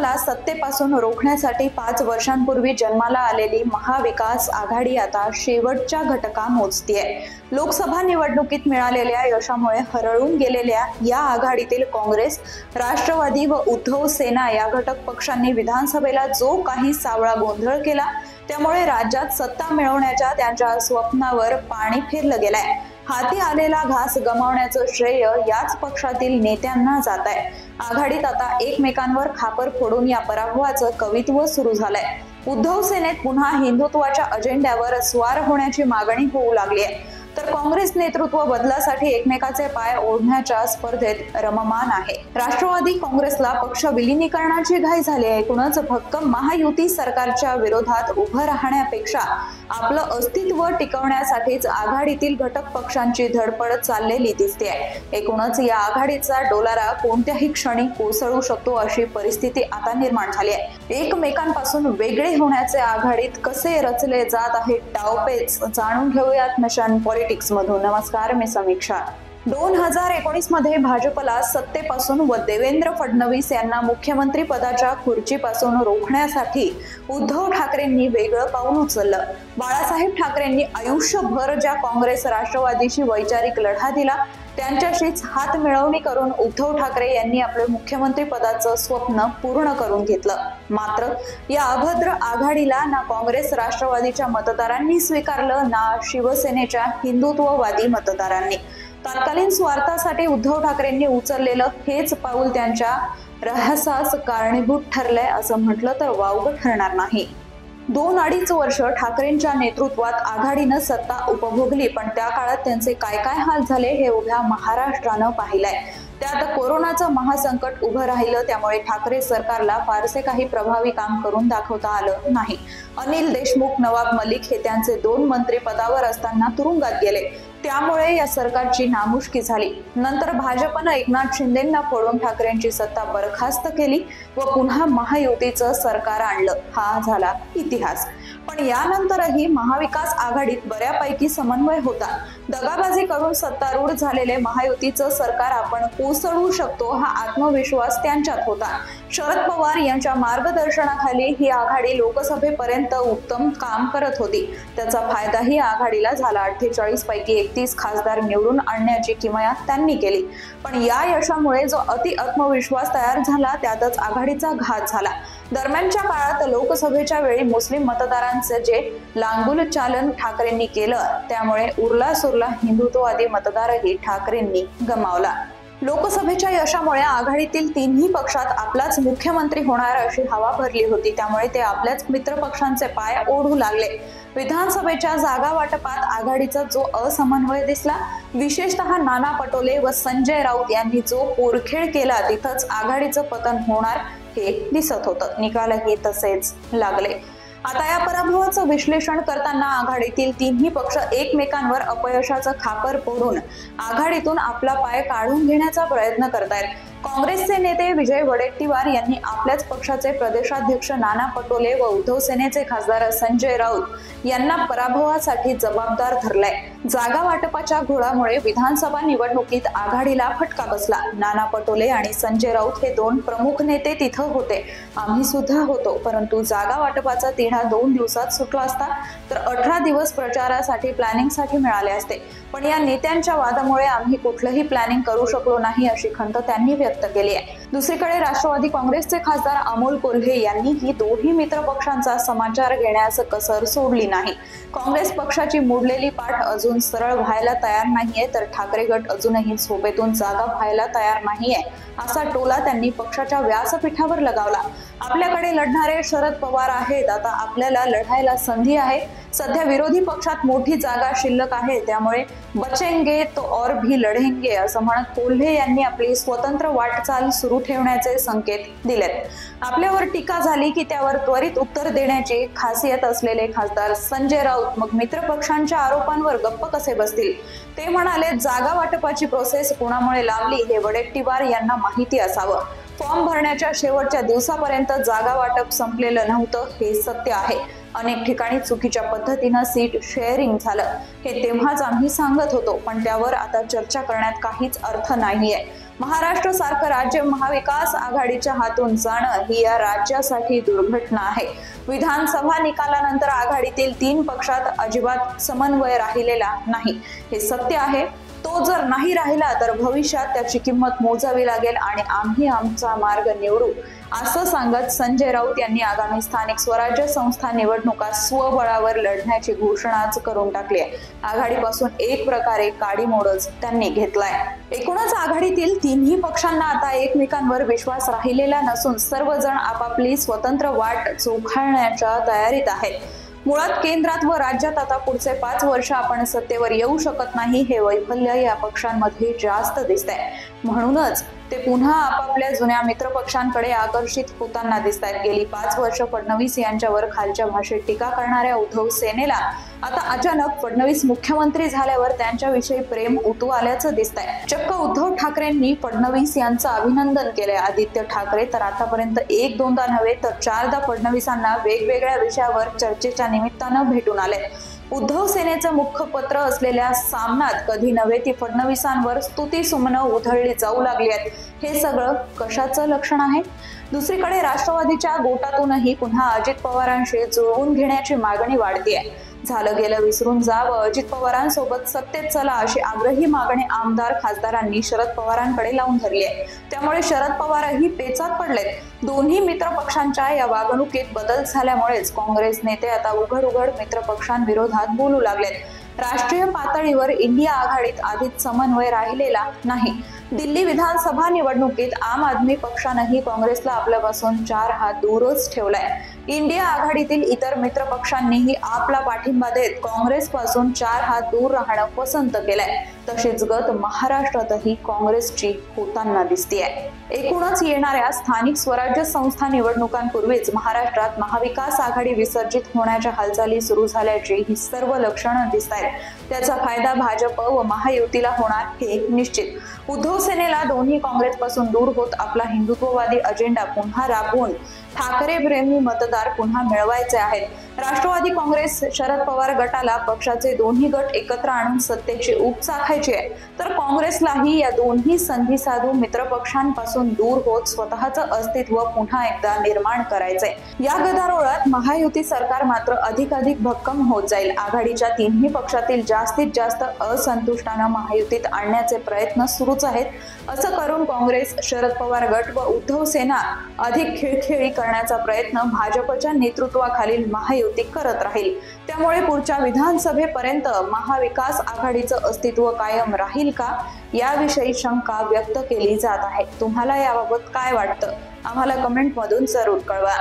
भाजपला सत्तेपासून रोखण्यासाठी 5 वर्षांपूर्वी जन्माला आलेली महाविकास आघाडी आता शेवटच्या घटका मोजतीये। लोकसभा निवडणुकीत मिळालेल्या यशामुळे हरळून गेलेल्या या आघाडीतील काँग्रेस, राष्ट्रवादी व उद्धव सेना या घटक पक्षांनी विधानसभेला जो काही सावळा गोंधळ केला, त्यामुळे राज्यात सत्ता मिळवण्याच्या त्यांच्या स्वप्नावर पाणी फिरलं गेलंय। हाती आलेला घास गमावण्याचं श्रेय याच पक्षातील नेत्यांना जात आहे। आघाडीत आता एकमेकांवर खापर फोडून या पराभवाचं कवित्व सुरू झालंय। उद्धव सेनेत पुन्हा हिंदुत्वाच्या अजेंड्यावर स्वार होण्याची मागणी होऊ लागली आहे, तर काँग्रेस नेतृत्व बदलासाठी एकमेकाचे पाय ओढण्याच्या स्पर्धेत रममान आहे। राष्ट्रवादी काँग्रेसला पक्ष विलीनीकरणाची घाई झाली आहे। एकूणच भक्कम महायुती सरकारच्या विरोधात उभं राहण्यापेक्षा आपलं अस्तित्व टिकवण्यासाठीच आघाडीतील घटक पक्षांची धडपड चाललेली दिसते। एकूणच या आघाडीचा डोलारा कोणत्याही क्षणी कोसळू शकतो अशी परिस्थिती आता निर्माण झाली आहे। एकमेकांपासून वेगळे होण्याचे आघाडीत कसे रचले जात आहेत डावपेच जाणून घेऊयात मिशन पॉलिटिक्स मधून। नमस्कार, मी समीक्षा। 2019 मध्ये भाजपला सत्तेपासून व देवेंद्र फडणवीस यांना मुख्यमंत्री पदाच्या खुर्चीपासून रोखण्यासाठी उद्धव ठाकरेंनी वेगळं पाऊल उचललं। बाळासाहेब ठाकरेंनी आयुष्यभर ज्या काँग्रेस राष्ट्रवादीशी वैचारिक लढा दिला, त्यांच्याशीच हात मिळवणी करून उद्धव ठाकरे यांनी आपले मुख्यमंत्री पदाचं स्वप्न पूर्ण करून घेतलं। मात्र या अभद्र आघाडीला ना काँग्रेस राष्ट्रवादीच्या मतदारांनी स्वीकारलं, ना शिवसेनेच्या हिंदुत्ववादी मतदारांनी। तत्कालीन स्वार्थासाठी उद्धव ठाकरेंनी उचललेलं हेच पाऊल त्यांच्या रहसास कारणीभूत ठरलंय असं म्हटलं तर वावगं ठरणार नाही। 2-2.5 वर्ष ठाकरेंच्या नेतृत्वात आघाडीनं सत्ता उपभोगली, पण त्या काळात त्यांचे काय काय हाल झाले हे उभ्या महाराष्ट्रानं पाहिलंय। त्यात कोरोनाचं महासंकट उभं राहिलं, त्यामुळे ठाकरे सरकारला फारसे काही प्रभावी काम करून दाखवता आलं नाही। अनिल देशमुख, नवाब मलिक हे त्यांचे 2 मंत्री पदावर असताना तुरुंगात गेले, त्यामुळे या सरकारची नामुष्की झाली। नंतर भाजपनं एकनाथ शिंदेंना फोडून ठाकरेंची सत्ता बरखास्त केली व पुन्हा महायुतीचं सरकार आणलं। हा झाला इतिहास। पण यानंतरही महाविकास आघाडीत बऱ्यापैकी समन्वय होता। दगाबाजी करून सत्तारूढ झालेले महायुतीचं सरकार आपण कोसळू शकतो हा आत्मविश्वास त्यांच्यात होता। शरद पवार यांच्या मार्गदर्शनाखाली ही आघाडी लोकसभेपर्यंत उत्तम काम करत होती। त्याचा फायदाही आघाडीला झाला। 48 पैकी 31 खासदार निवडून आणण्याची किमया त्यांनी केली। पण या यशामुळे जो अति आत्मविश्वास तयार झाला, त्यातच आघाडीचा घात झाला। दरम्यानच्या काळात लोकसभेच्या वेळी मुस्लिम मतदारांचे जे लांगुल चालन ठाकरेंनी केलं, त्यामुळे उरला सुरला हिंदुत्ववादी मतदारही ठाकरेंनी गमावला। लोकसभेच्या यशामुळे आघाडीतील 3ही पक्षात आपलाच मुख्यमंत्री होणार अशी हवा भरली होती, त्यामुळे ते आपल्याच मित्रपक्षांचे पाय ओढू लागले। विधानसभेच्या जागा वाटपात आघाडीचा जो असमन्वय दिसला, विशेषतः नाना पटोले व संजय राऊत यांनी जो पोरखेळ केला, तिथंच आघाडीचं पतन होणार हे दिसत होतं। निकालही तसेच लागले। आता या पराभवाचं विश्लेषण करताना आघाडीतील 3ही पक्ष एकमेकांवर अपयशाचं खापर फोडून आघाडीतून आपला पाय काढून घेण्याचा प्रयत्न करतायत। काँग्रेसचे नेते विजय वडेट्टीवार यांनी आपल्याच पक्षाचे प्रदेशाध्यक्ष नाना पटोले व उद्धव सेनेचे खासदार संजय राऊत यांना पराभवासाठी जबाबदार धरलाय। जागा वाटपाच्या घोळामुळे विधानसभा निवडणुकीत आघाडीला फटका बसला। नाना पटोले आणि संजय राऊत हे 2 प्रमुख नेते तिथं होते, आम्ही सुद्धा होतो, परंतु जागा वाटपाचा तिढा 2 दिवसात सुटला असता तर 18 दिवस प्रचारासाठी प्लॅनिंगसाठी मिळाले असते। पण या नेत्यांच्या वादामुळे आम्ही कुठलंही प्लॅनिंग करू शकलो नाही अशी खंत त्यांनी व्यक्त केली आहे। दुसरीकडे राष्ट्रवादी काँग्रेसचे खासदार अमोल कोल्हे यांनी ही दोन्ही मित्र पक्षांचा समाचार घेण्यास कसर सोडली नाही। काँग्रेस पक्षाची मोडलेली पाठ अजून सरळ व्हायला तयार नाहीये, तर ठाकरे गट अजूनही झोपेतून जागा व्हायला तयार नाहीये असा टोला त्यांनी पक्षाच्या व्यासपीठावर लगावला। आपल्याकडे लढणारे शरद पवार आहेत, आता आपल्याला लढायला संधी आहे। सध्या विरोधी पक्षात मोठी जागा शिल्लक आहे, त्यामुळे बचेंगे तो और भी लढेंगे असं म्हणत कोल्हे यांनी आपली स्वतंत्र वाटचाल सुरू ठेवण्याचे संकेत दिलेत। आपल्यावर टीका झाली की त्यावर त्वरित उत्तर देण्याची खासियत असलेले खासदार संजय राऊत मग मित्रपक्षांच्या आरोपांवर गप्प कसे बसतील? ते म्हणाले, जागा वाटपाची प्रोसेस कोणामुळे लावली हे वडेट्टीवार यांना माहिती असावं। फॉर्म भरण्याच्या शेवटच्या दिवसापर्यंत जागा वाटप संपलेलं नव्हतं हे सत्य आहे। अनेक ठिकाणी चुकीच्या पद्धतीनं सीट शेअरिंग झालं, हे तेव्हाच आम्ही सांगत होतो, पण त्यावर आता चर्चा करण्यात काहीच अर्थ नाहीये. महाराष्ट्र सारखं राज्य महाविकास आघाडीच्या हातून जाणं ही या राज्यासाठी दुर्घटना आहे. विधानसभा निकालानंतर आघाडीतील 3 पक्षात अजिबात समन्वय राहिलेला नाही, हे सत्य आहे. तो जर नाही राहिला तर भविष्यात त्याची किंमत मोजावी लागेल आणि आम्ही आमचा मार्ग निवडू, असं सांगत संजय राऊत यांनी आगामी स्थानिक स्वराज्य संस्था निवडणुका स्वबळावर लढण्याची घोषणाच करून टाकली आहे. आघाडीपासून एक प्रकारे काडीमोडच त्यांनी घेतलाय. एकूणच आघाडीतील 3ही पक्षांना आता एकमेकांवर विश्वास राहिलेला नसून सर्वजण आपापली स्वतंत्र वाट चोखाळण्याच्या तयारीत आहेत. मुळात केंद्रात व राज्यात आता पुढचे 5 वर्ष आपण सत्तेवर येऊ शकत नाही, हे वैफल्य या पक्षांमध्ये जास्त दिसतंय. म्हणूनच ते पुन्हा आपापल्या जुन्या मित्र पक्षांकडे आकर्षित होताना दिसत आहेत. गेली 5 वर्ष फडणवीस यांच्यावर खालच्या भाषेत टीका करणाऱ्या उद्धव सेनेला आता अचानक फडणवीस मुख्यमंत्री झाल्यावर त्यांच्याविषयी प्रेम उतू आल्याचं दिसतंय. चक्क उद्धव ठाकरेंनी फडणवीस यांचं अभिनंदन केलंय. आदित्य ठाकरे तर आतापर्यंत 1-2दा नव्हे तर 4दा फडणवीसांना वेगवेगळ्या विषयावर चर्चेच्या निमित्तानं भेटून आले. उद्धव सेनेचं मुखपत्र असलेल्या सामनात कधी नव्हे ती फडणवीसांवर स्तुतीसुमनं उधळली जाऊ लागली आहेत. हे सगळं कशाचं लक्षण आहे? दुसरीकडे राष्ट्रवादीच्या गोटातूनही पुन्हा अजित पवारांशी जुळवून घेण्याची मागणी वाढतीये. झालं गेलं विसरून जावं, अजित पवारांसोबत सत्तेत चला, अशी आग्रही मागणी आमदार खासदारांनी शरद पवारांकडे लावून धरली आहे. त्यामुळे शरद पवारही पेचात पडलेत. दोन्ही मित्र पक्षांच्या या वागणुकीत बदल झाल्यामुळेच काँग्रेस नेते आता उघड मित्र पक्षांविरोधात बोलू लागलेत. राष्ट्रीय पातळीवर इंडिया आघाडीत आधीच समन्वय राहिलेला नाही. दिल्ली विधानसभा निवडणुकीत आम आदमी पक्षानंही काँग्रेसला आपल्यापासून 4 हात दूरच ठेवलाय. इंडिया आघाडीतील इतर मित्र पक्षांनीही आपला पाठिंबा देत काँग्रेसपासून 4 हात दूर राहणं पसंत केलंय. तशीच गत महाराष्ट्रातही काँग्रेसची होताना दिसतेय. एकूणच येणाऱ्या स्थानिक स्वराज्य संस्था निवडणुकांपूर्वीच महाराष्ट्रात महाविकास आघाडी विसर्जित होण्याच्या हालचाली सुरू झाल्याची ही सर्व लक्षणं दिसत आहेत. त्याचा फायदा भाजप व महायुतीला होणार हे निश्चित. उद्धव सेनेला दोन्ही काँग्रेसपासून दूर होत आपला हिंदुत्ववादी अजेंडा पुन्हा राबवून ठाकरे प्रेमी मतदार पुन्हा मिळवायचे आहेत. राष्ट्रवादी काँग्रेस शरद पवार गटाला पक्षाचे दोन्ही गट एकत्र आणून सत्तेची ऊब चाखायची आहे, तर काँग्रेसलाही या दोन्ही संधी साधून मित्रपक्षांपासून दूर होत स्वतःचं अस्तित्व पुन्हा एकदा निर्माण करायचंय. या गदारोळात महायुती सरकार मात्र अधिकाधिक भक्कम होत जाईल. आघाडीच्या 3ही पक्षातील जास्तीत जास्त असंतुष्टांना महायुतीत आणण्याचे प्रयत्न सुरूच आहेत. असं करून काँग्रेस, शरद पवार गट व उद्धव सेना अधिक खिळखिळी करण्याचा प्रयत्न भाजपच्या नेतृत्वाखालील महायुती करत राहील. त्यामुळे पुढच्या विधानसभेपर्यंत महाविकास आघाडीचं अस्तित्व कायम राहील का, याविषयी शंका व्यक्त केली जात आहे. तुम्हाला याबाबत काय वाटतं? आम्हाला कमेंटमधून जरूर कळवा.